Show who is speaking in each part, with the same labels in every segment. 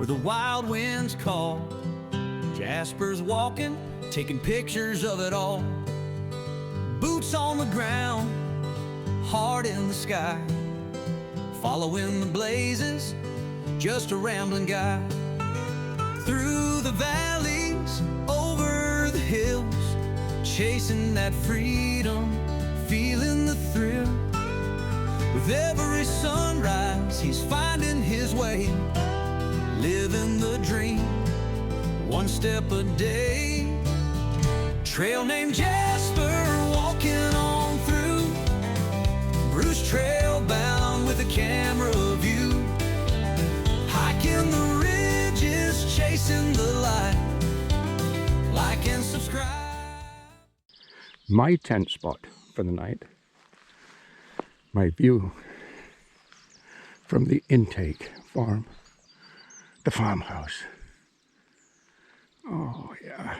Speaker 1: the wild winds call. Jasper's walking, taking pictures of it all. Boots on the ground, heart in the sky, following the blazes, just a rambling guy. Through the valleys, over the hills, chasing that freedom, feeling the thrill. With every sunrise, he's finding his way, living the dream, one step a day. Trail named Jasper, walking on through Bruce Trail, bound with a camera view, hiking the ridges, chasing the light. Like and subscribe.
Speaker 2: My tent spot for the night. My view from the intake farm, the farmhouse. Oh yeah,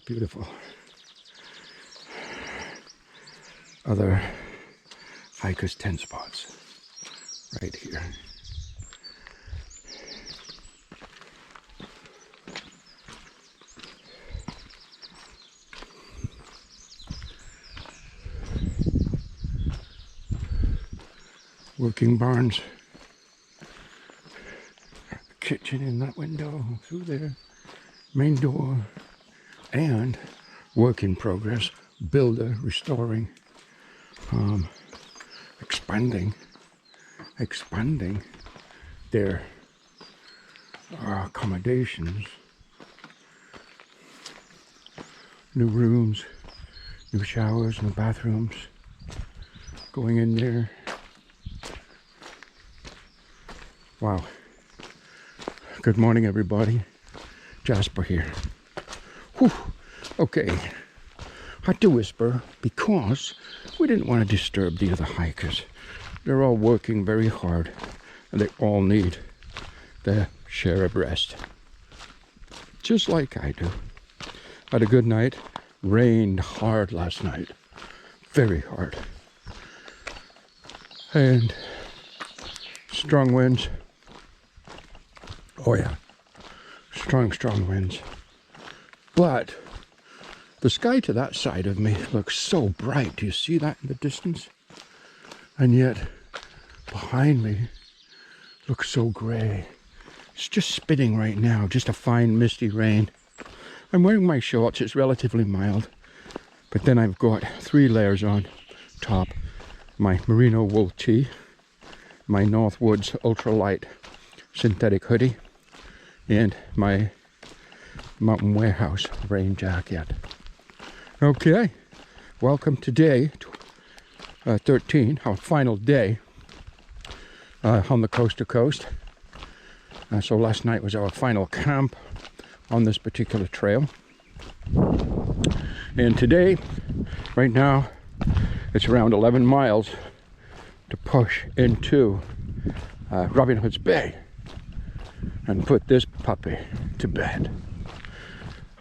Speaker 2: beautiful. Other hikers' tent spots right here. Working barns, kitchen in that window, through there, main door, and work in progress, builder restoring, expanding their accommodations, new rooms, new showers, new bathrooms, going in there. Wow. Good morning, everybody. Jasper here. Whew. Okay. Had to whisper because we didn't want to disturb the other hikers. They're all working very hard and they all need their share of rest. Just like I do. Had a good night. Rained hard last night. Very hard. And strong winds. Oh yeah, strong winds. But the sky to that side of me looks so bright. Do you see that in the distance? And yet behind me looks so gray. It's just spitting right now, just a fine misty rain. I'm wearing my shorts, it's relatively mild. But then I've got 3 layers on top. My merino wool tee, my Northwoods ultralight synthetic hoodie, and my Mountain Warehouse rain jacket. Okay, welcome to day 13, our final day on the coast to coast. So last night was our final camp on this particular trail. And today, right now, it's around 11 miles to push into Robin Hood's Bay and put this puppy to bed.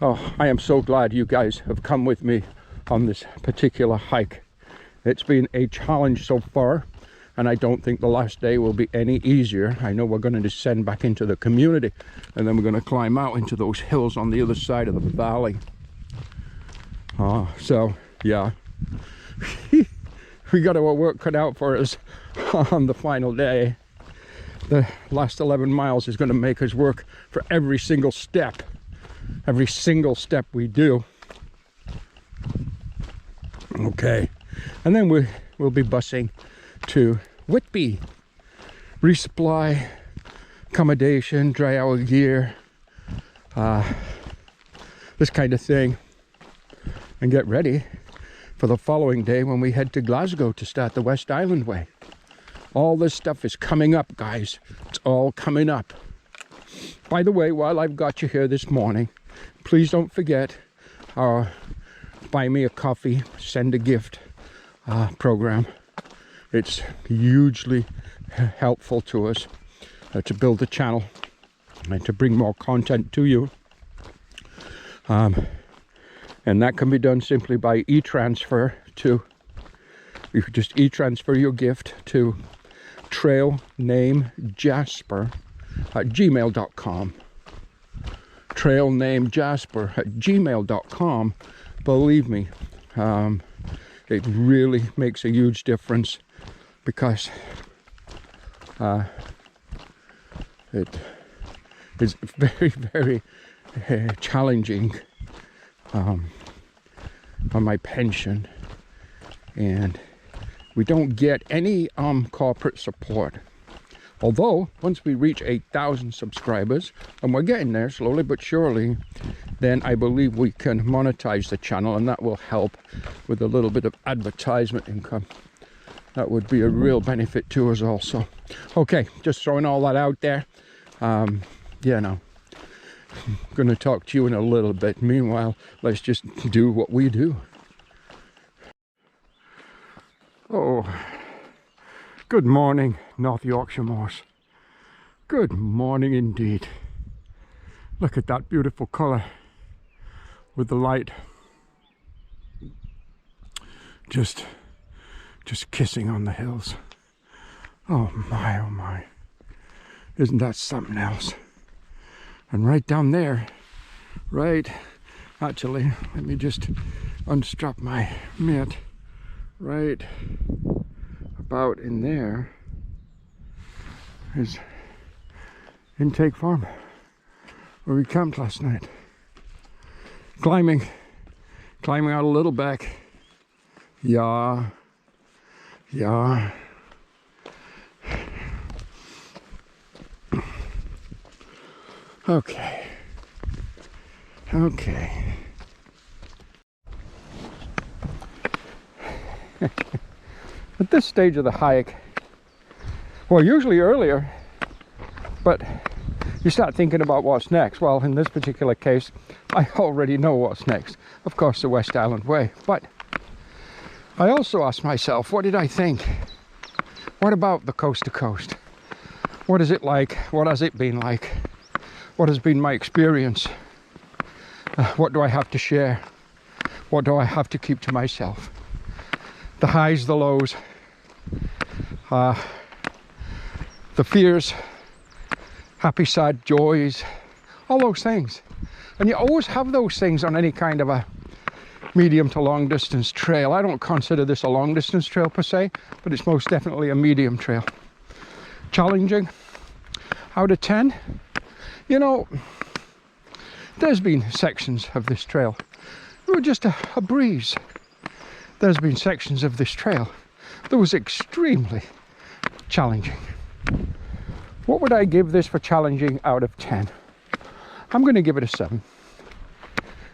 Speaker 2: Oh, I am so glad you guys have come with me on this particular hike. It's been a challenge so far, and I don't think the last day will be any easier. I know we're going to descend back into the community, and then we're going to climb out into those hills on the other side of the valley. So, yeah. We got our work cut out for us on the final day. The last 11 miles is going to make us work for every single step we do. Okay, and then we'll be busing to Whitby, resupply, accommodation, dry our gear, this kind of thing, and get ready for the following day when we head to Glasgow to start the West Island Way. All this stuff is coming up, guys. It's all coming up. By the way, while I've got you here this morning, please don't forget our Buy Me a Coffee, Send a Gift program. It's hugely helpful to us to build the channel and to bring more content to you. And that can be done simply by e-transfer to, you could just e-transfer your gift to trail name Jasper at gmail.com. Trail name Jasper at gmail.com. Believe me, it really makes a huge difference, because it is very, very challenging on my pension, and we don't get any corporate support. Although once we reach 8,000 subscribers, and we're getting there slowly but surely, then I believe we can monetize the channel, and that will help with a little bit of advertisement income. That would be a real benefit to us also. Okay, just throwing all that out there. Yeah, no, I'm going to talk to you in a little bit. Meanwhile, let's just do what we do. Oh, good morning, North Yorkshire Moors. Good morning indeed. Look at that beautiful colour with the light just kissing on the hills. Oh my, isn't that something else? And right down there, actually, let me just unstrap my mitt. Right about in there is Intake Farm, where we camped last night. Climbing out a little back. Yeah. Okay. At this stage of the hike, well, usually earlier, but you start thinking about what's next. Well, in this particular case, I already know what's next. Of course, the West Island Way. But I also asked myself, what did I think? What about the coast to coast? What is it like? What has it been like? What has been my experience? What do I have to share? What do I have to keep to myself? The highs, the lows, the fears, happy, sad, joys, all those things. And you always have those things on any kind of a medium to long distance trail. I don't consider this a long distance trail per se, but it's most definitely a medium trail. Challenging. Out of 10, you know, there's been sections of this trail that were just a breeze. There's been sections of this trail that was extremely challenging. What would I give this for challenging out of 10? I'm going to give it a 7.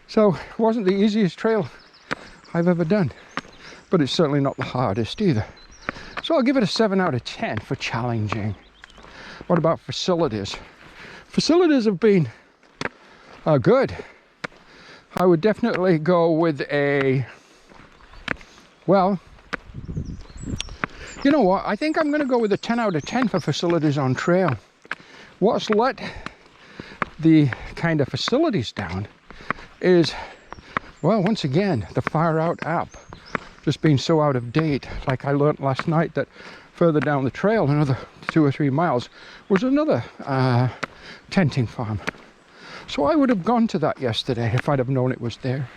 Speaker 2: So it wasn't the easiest trail I've ever done, but it's certainly not the hardest either. So I'll give it a 7 out of 10 for challenging. What about facilities? Facilities have been good. I would definitely go with a, well, you know what? I think I'm going to go with a 10 out of 10 for facilities on trail. What's let the kind of facilities down is, well, once again, the Far Out app just being so out of date. Like I learned last night that further down the trail, another 2 or 3 miles, was another tenting farm. So I would have gone to that yesterday if I'd have known it was there.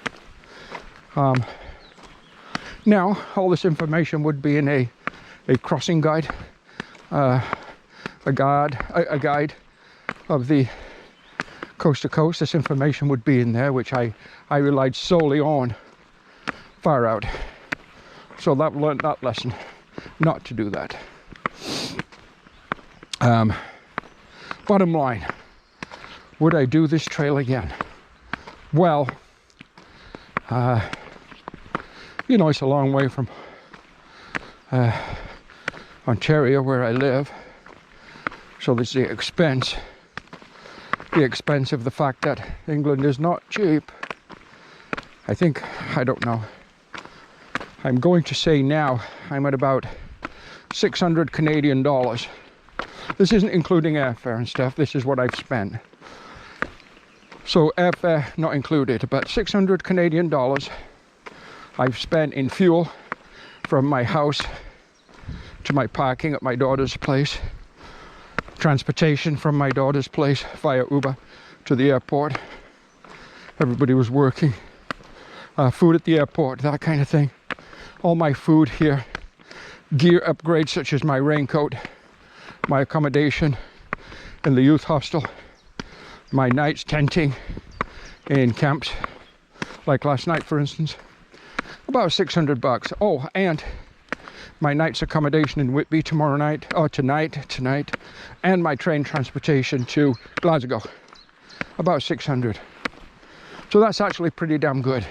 Speaker 2: Now, all this information would be in a crossing guide, a guide of the coast to coast. This information would be in there, which I relied solely on Far Out. So I've learned that lesson, not to do that. Bottom line, would I do this trail again? Well, you know, it's a long way from Ontario, where I live. So there's the expense of the fact that England is not cheap. I don't know. I'm going to say now I'm at about 600 Canadian dollars. This isn't including airfare and stuff. This is what I've spent. So airfare not included, but 600 Canadian dollars I've spent in fuel from my house to my parking at my daughter's place. transportation from my daughter's place via Uber to the airport. Everybody was working. Food at the airport, that kind of thing. All my food here. Gear upgrades such as my raincoat, my accommodation in the youth hostel, my nights tenting in camps, like last night for instance, about $600. Oh, and my night's accommodation in Whitby tomorrow night, or tonight, and my train transportation to Glasgow, about 600. So that's actually pretty damn good.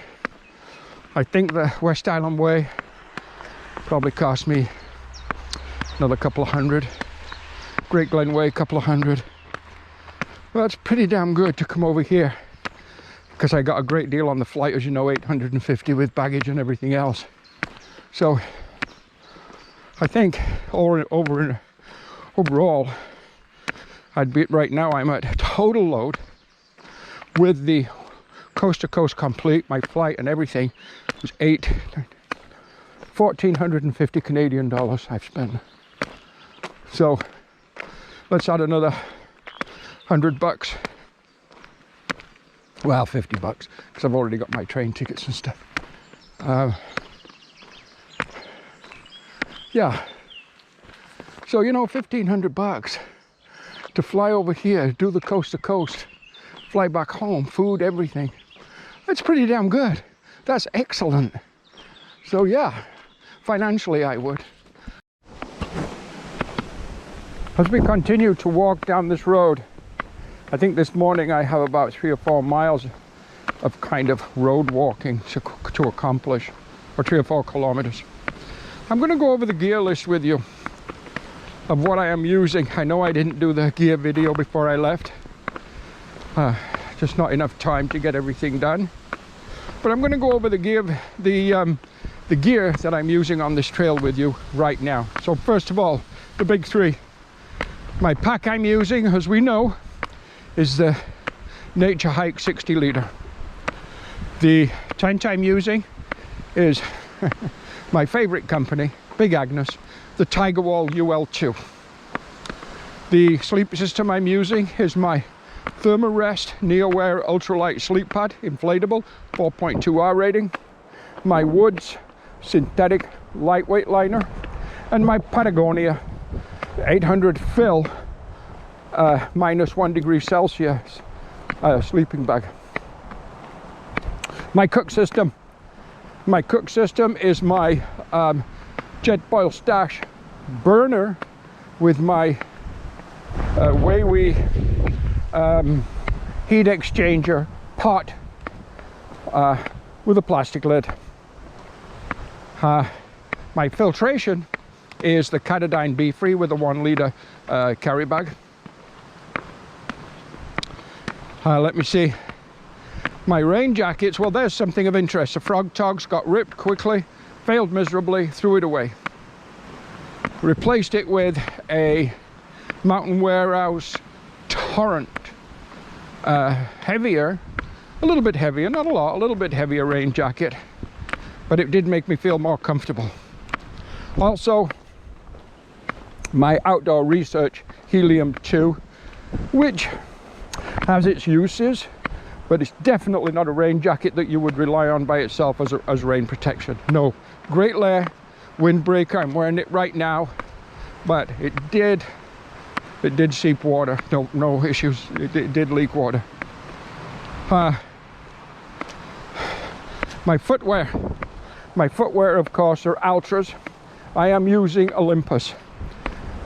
Speaker 2: I think the West Island Way probably cost me another couple of hundred. Great Glen Way, couple of hundred. Well, that's pretty damn good to come over here, because I got a great deal on the flight, as you know, 850 with baggage and everything else. So I think overall, I'd be right now. I'm at total load with the coast to coast complete. My flight and everything was 1,450 Canadian dollars I've spent. So let's add another $100. Well, $50 because I've already got my train tickets and stuff. Yeah. So, you know, $1,500 to fly over here, do the coast to coast, fly back home, food, everything. That's pretty damn good. That's excellent. So yeah, financially I would. As we continue to walk down this road, I think this morning I have about 3 or 4 miles of kind of road walking to accomplish, or 3 or 4 kilometers. I'm going to go over the gear list with you of what I am using. I know I didn't do the gear video before I left. Just not enough time to get everything done. But I'm going to go over the gear that I'm using on this trail with you right now. So first of all, the big three. My pack I'm using, as we know, is the Nature Hike 60 liter. The tent I'm using is my favorite company, Big Agnes, the Tigerwall UL2. The sleep system I'm using is my Thermarest NeoAir Ultralight Sleep Pad, inflatable, 4.2R rating. My Woods synthetic lightweight liner, and my Patagonia 800 fill minus 1 degree Celsius sleeping bag. My cook system is my Jetboil Stash burner with my Weiwei heat exchanger pot with a plastic lid. My filtration is the Katadyn Be Free with a 1 liter carry bag. Let me see. My rain jackets, well, there's something of interest. The Frog Togs got ripped quickly, failed miserably, threw it away. Replaced it with a Mountain Warehouse Torrent, heavier, a little bit heavier, not a lot, a little bit heavier rain jacket, but it did make me feel more comfortable. Also, my Outdoor Research Helium 2, which has its uses, but it's definitely not a rain jacket that you would rely on by itself as rain protection. No, great layer, windbreaker. I'm wearing it right now, but it did seep water. No issues. It did leak water. My footwear, of course, are Altras. I am using Olympus.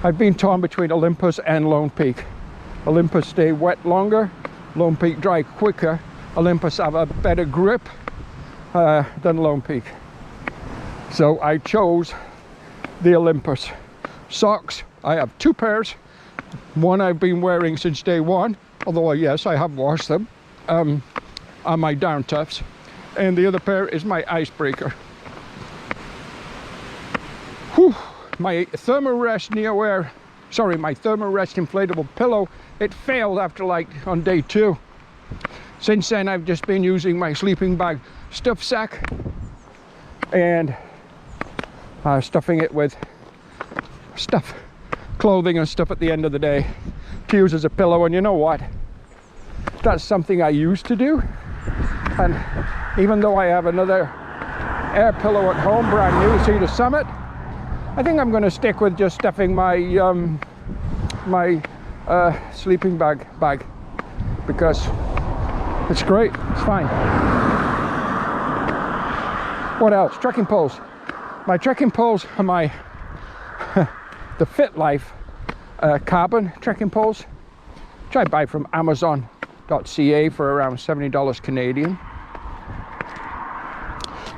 Speaker 2: I've been torn between Olympus and Lone Peak. Olympus stay wet longer, Lone Peak dry quicker. Olympus have a better grip than Lone Peak. So I chose the Olympus. Socks, I have 2 pairs. One I've been wearing since day one, although yes, I have washed them, are my Down Toughs. And the other pair is my Icebreaker. Whew. My Thermarest my Thermarest inflatable pillow, it failed after on day 2. Since then I've just been using my sleeping bag stuff sack and stuffing it with stuff, clothing and stuff at the end of the day. to use as a pillow. And you know what? That's something I used to do. And even though I have another air pillow at home, brand new, Cedar Summit, I think I'm going to stick with just stuffing my sleeping bag because it's great. It's fine. What else? Trekking poles. My trekking poles are my the FitLife carbon trekking poles, which I buy from Amazon.ca for around $70 Canadian.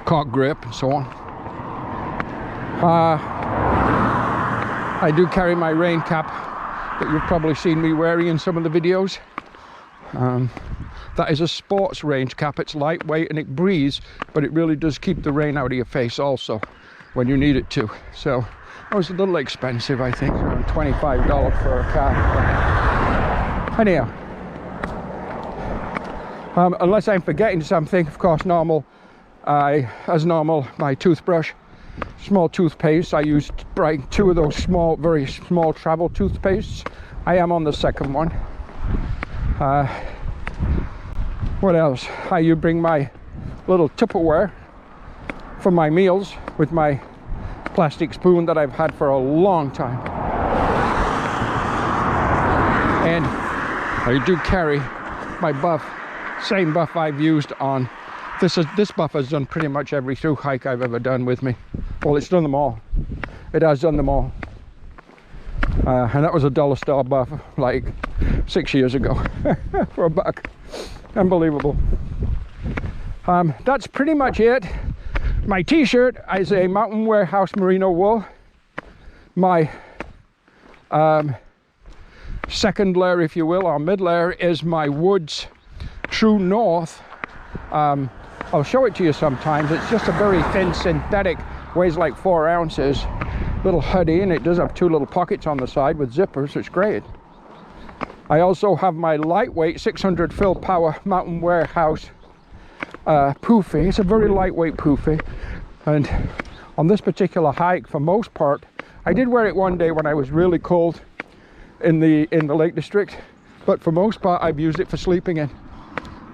Speaker 2: Cork grip and so on. I do carry my rain cap that you've probably seen me wearing in some of the videos. That is a sports range cap. It's lightweight and it breathes, but it really does keep the rain out of your face also when you need it to. So it was a little expensive, I think, around $25 for a cap. Anyhow, unless I'm forgetting something, of course, as normal, my toothbrush, small toothpaste. I used two of those small, very small travel toothpastes. I am on the second one. What else? I bring my little Tupperware for my meals with my plastic spoon that I've had for a long time. And I do carry my buff, same buff I've used on this buff has done pretty much every through hike I've ever done with me. Well, it's done them all. It has done them all. And that was a $1 store buff like 6 years ago for $1. Unbelievable. That's pretty much it. My t-shirt is a Mountain Warehouse merino wool. My second layer, if you will, or mid layer, is my Woods True North. I'll show it to you sometimes. It's just a very thin synthetic, weighs like 4 ounces, little hoodie, and it does have 2 little pockets on the side with zippers. It's great. I also have my lightweight 600 fill power Mountain Warehouse poofy. It's a very lightweight poofy, and on this particular hike, for most part, I did wear it one day when I was really cold in the Lake District, but for most part I've used it for sleeping in.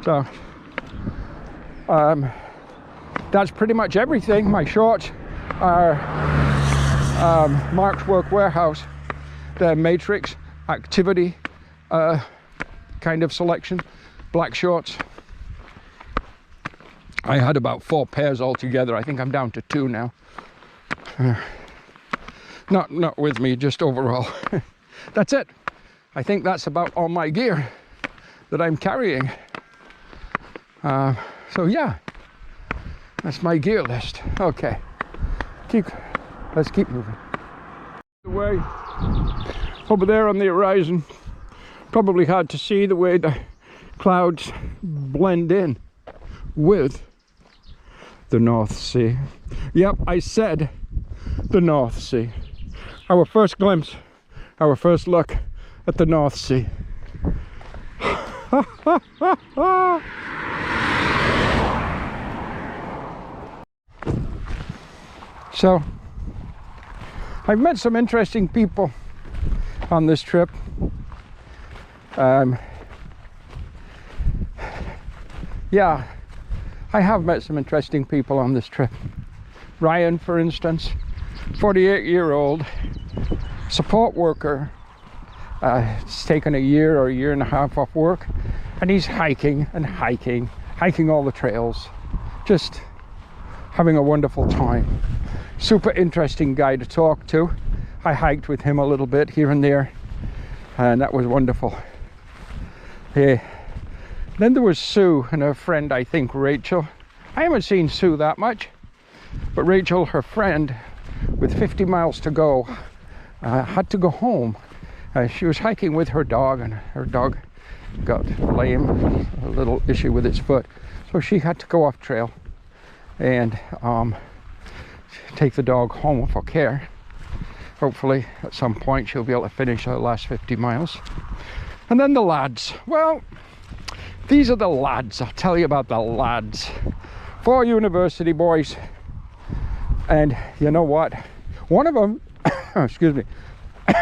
Speaker 2: So that's pretty much everything. My shorts are Mark's Work Wearhouse. They're Matrix Activity kind of selection, black shorts. I had about 4 pairs altogether. I think I'm down to 2 now. Not with me, just overall. That's it. I think that's about all my gear that I'm carrying. So yeah, that's my gear list. Okay, let's keep moving. Away over there on the horizon, probably hard to see the way the clouds blend in with the North Sea. Yep, I said the North Sea. Our first glimpse, our first look at the North Sea. So, I've met some interesting people on this trip. Yeah, I have met some interesting people on this trip. Ryan, for instance, 48-year-old support worker. It's taken a year or a year and a half off work, and he's hiking all the trails, just having a wonderful time. Super interesting guy to talk to. I hiked with him a little bit here and there, and that was wonderful. Yeah. Then there was Sue and her friend, I think Rachel. I haven't seen Sue that much, but Rachel, her friend, with 50 miles to go, had to go home. She was hiking with her dog, and her dog got lame, a little issue with its foot, so she had to go off trail and take the dog home for care. Hopefully at some point she'll be able to finish her last 50 miles. And then the lads. Well, these are the lads. I'll tell you about the lads. 4 university boys. And you know what? One of them, excuse me,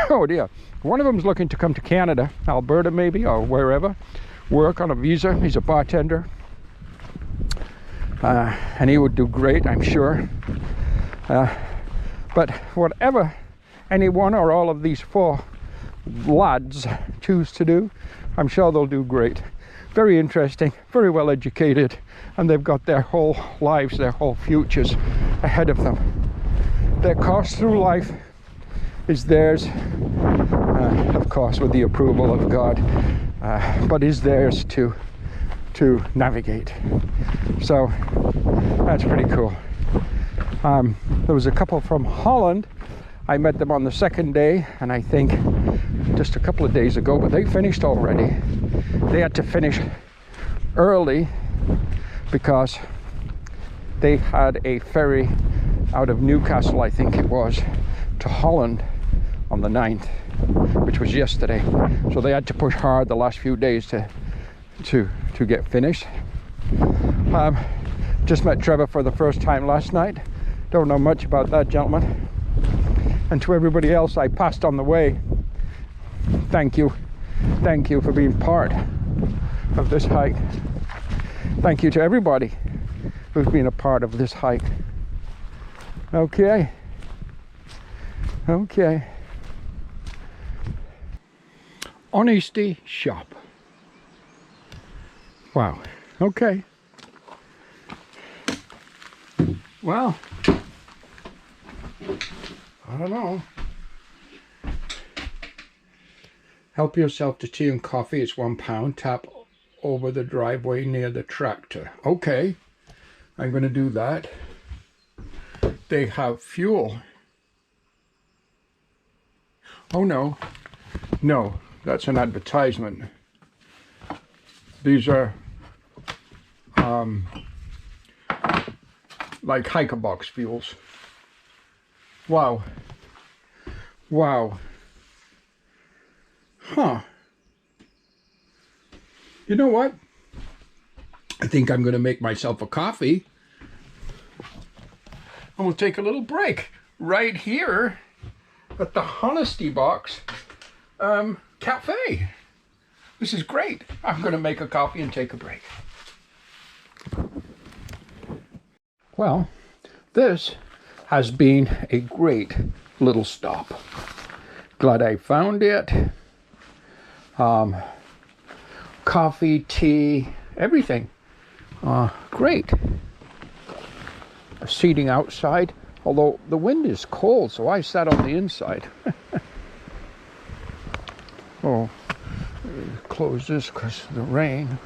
Speaker 2: Oh dear. One of them's looking to come to Canada, Alberta maybe, or wherever, work on a visa. He's a bartender. And he would do great, I'm sure. But whatever any one or all of these 4 lads choose to do, I'm sure they'll do great. Very interesting, very well educated, and they've got their whole lives, their whole futures ahead of them. Their course through life is theirs, of course with the approval of God, but is theirs to navigate. So that's pretty cool. There was a couple from Holland. I met them on the 2nd day, and I think just a couple of days ago, but they finished already. They had to finish early because they had a ferry out of Newcastle, I think it was, to Holland on the 9th, which was yesterday. So they had to push hard the last few days to get finished. Just met Trevor for the first time last night. Don't know much about that gentleman. And to everybody else I passed on the way, thank you. Thank you for being part of this hike. Thank you to everybody who's been a part of this hike. Okay. Honesty Shop. Wow. Okay. Well, I don't know. Help yourself to tea and coffee. It's £1. Tap over the driveway near the tractor. Okay, I'm going to do that. They have fuel. Oh no, that's an advertisement. These are like hiker box fuels. Wow. Huh. You know what? I think I'm going to make myself a coffee. And we'll take a little break right here at the Honesty Box Cafe. This is great. I'm going to make a coffee and take a break. Well, this has been a great little stop. Glad I found it. Coffee, tea, everything. Great. Seating outside, although the wind is cold, so I sat on the inside. Oh, close this because of the rain.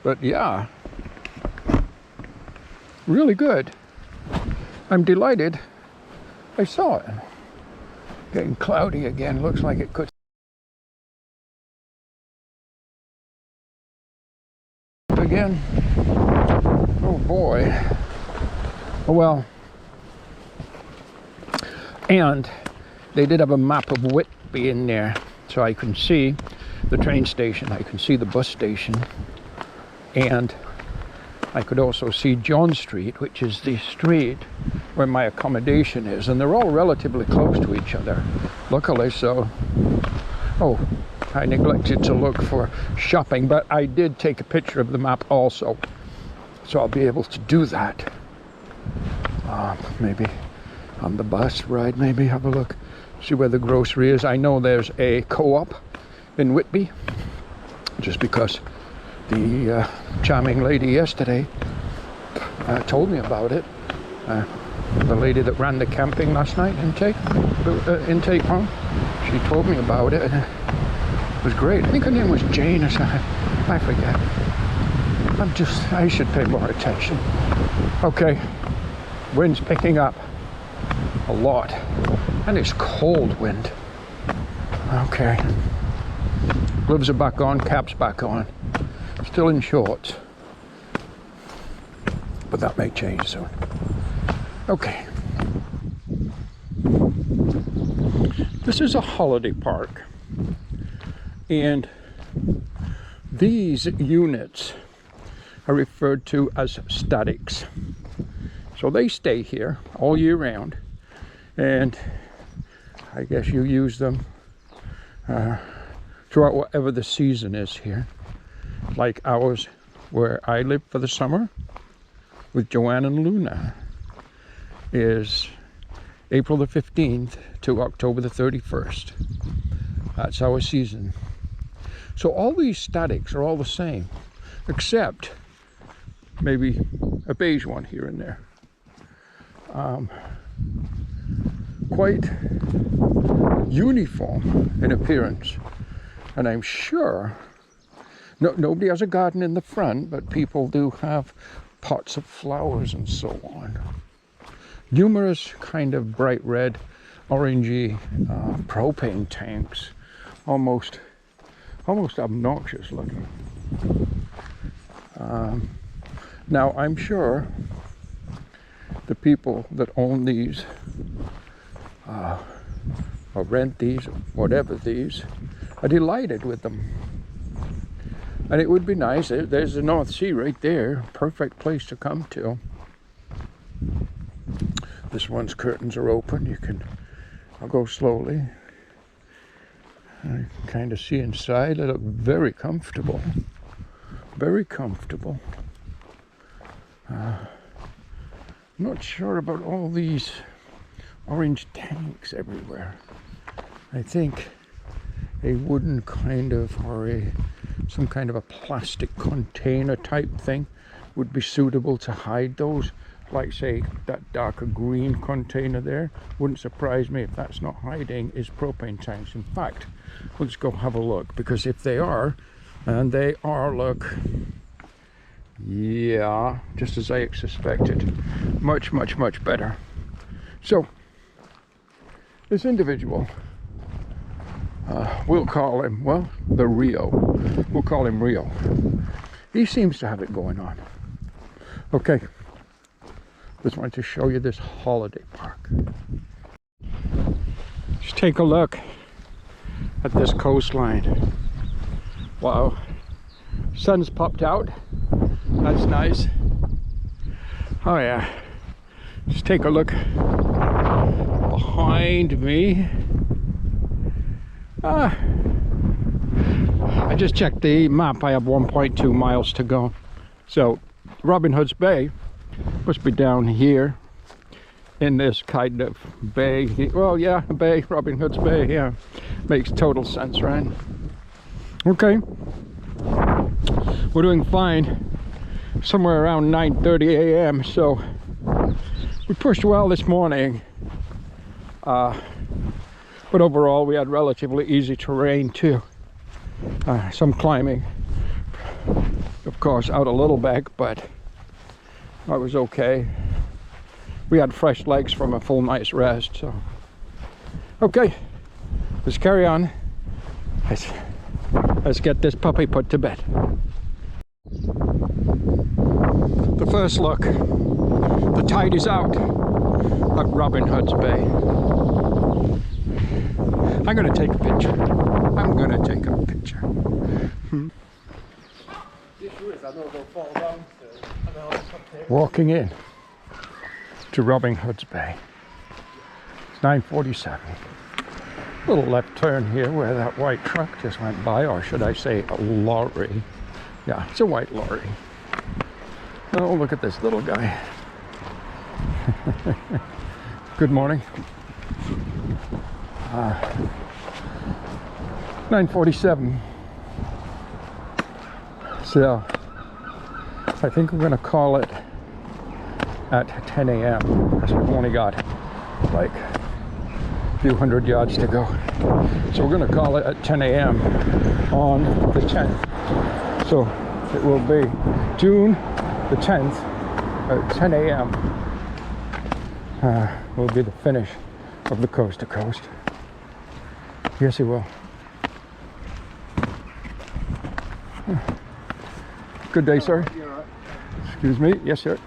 Speaker 2: But yeah, really good. I'm delighted I saw it. Getting cloudy again. Looks like it could. Again. Oh boy. Oh well. And they did have a map of Whitby in there, so I can see the train station, I can see the bus station, and I could also see John Street, which is the street where my accommodation is, and they're all relatively close to each other, luckily. So, oh, I neglected to look for shopping, but I did take a picture of the map also, so I'll be able to do that. Maybe on the bus ride, maybe have a look, see where the grocery is. I know there's a co-op in Whitby, just because the charming lady yesterday told me about it. The lady that ran the camping last night intake farm, she told me about it. It was great. I think her name was Jane or something. I forget. I should pay more attention. Okay, wind's picking up a lot, and it's cold wind. Okay, gloves are back on, cap's back on. Still in shorts, but that may change soon. Okay, this is a holiday park, and these units are referred to as statics. So they stay here all year round, and I guess you use them throughout whatever the season is here. Like ours, where I live for the summer with Joanne and Luna, is April the 15th to October the 31st. That's our season. So all these statics are all the same, except maybe a beige one here and there. Quite uniform in appearance. And I'm sure nobody has a garden in the front, but people do have pots of flowers and so on. Numerous kind of bright red, orangey propane tanks, almost obnoxious looking. Now I'm sure the people that own these or rent these or whatever these are delighted with them. And it would be nice. There's the North Sea right there. Perfect place to come to. This one's curtains are open. I'll go slowly. I can kind of see inside. They look very comfortable. Very comfortable. I'm not sure about all these orange tanks everywhere. I think a wooden kind of, or some kind of a plastic container type thing would be suitable to hide those. Like say that darker green container there. Wouldn't surprise me if that's not hiding is propane tanks. In fact, let's go have a look, because if they are, and they are, look, yeah, just as I suspected, much better. So this individual, we'll call him, well, the Rio. We'll call him Rio. He seems to have it going on. Okay, just wanted to show you this holiday park. Just take a look at this coastline. Wow, sun's popped out. That's nice. Oh yeah, just take a look behind me. I just checked the map. I have 1.2 miles to go. So Robin Hood's Bay must be down here in this kind of bay. Well, yeah, a bay, Robin Hood's Bay, yeah. Makes total sense, right? Okay. We're doing fine. Somewhere around 9:30 a.m. So we pushed well this morning. But overall, we had relatively easy terrain too. Some climbing, of course, out a little back, but I was okay. We had fresh legs from a full night's rest, so. Okay, let's carry on. Let's get this puppy put to bed. The first look, the tide is out at Robin Hood's Bay. I'm gonna take a picture. I'm gonna take a picture. Walking in to Robin Hood's Bay. It's 9:47. Little left turn here where that white truck just went by, or should I say a lorry. Yeah, it's a white lorry. Oh, look at this little guy. Good morning. 9:47. So I think we're gonna call it at 10 a.m. because we've only got like a few hundred yards to go. So we're gonna call it at 10 a.m. on the 10th. So it will be June the 10th at 10 a.m. Will be the finish of the coast to coast. Yes, it will. Good day, sir. Excuse me. Yes, sir.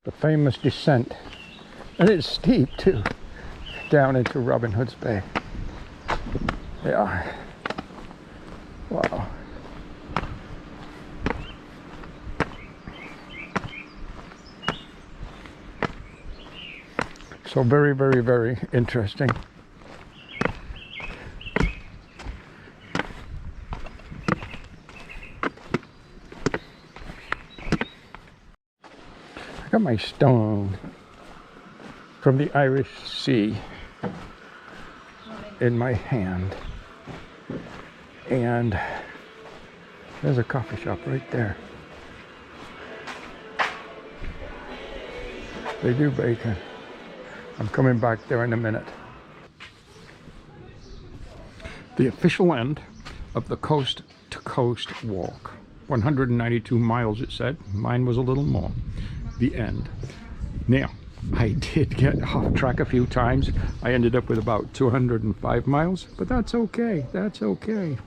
Speaker 2: The famous descent, and it's steep too, down into Robin Hood's Bay. Yeah. Wow. So very, very, very interesting. I got my stone from the Irish Sea in my hand, and there's a coffee shop right there. They do bacon. I'm coming back there in a minute. The official end of the coast to coast walk. 192 miles it said. Mine was a little more. The end. Now, I did get off track a few times. I ended up with about 205 miles, but that's okay. That's okay.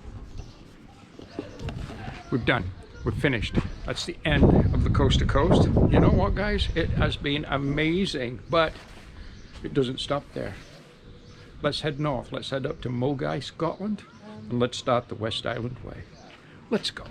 Speaker 2: We've done. We're finished. That's the end of the coast to coast. You know what, guys? It has been amazing, but it doesn't stop there. Let's head north. Let's head up to Mogai, Scotland, and let's start the West Island Way. Let's go.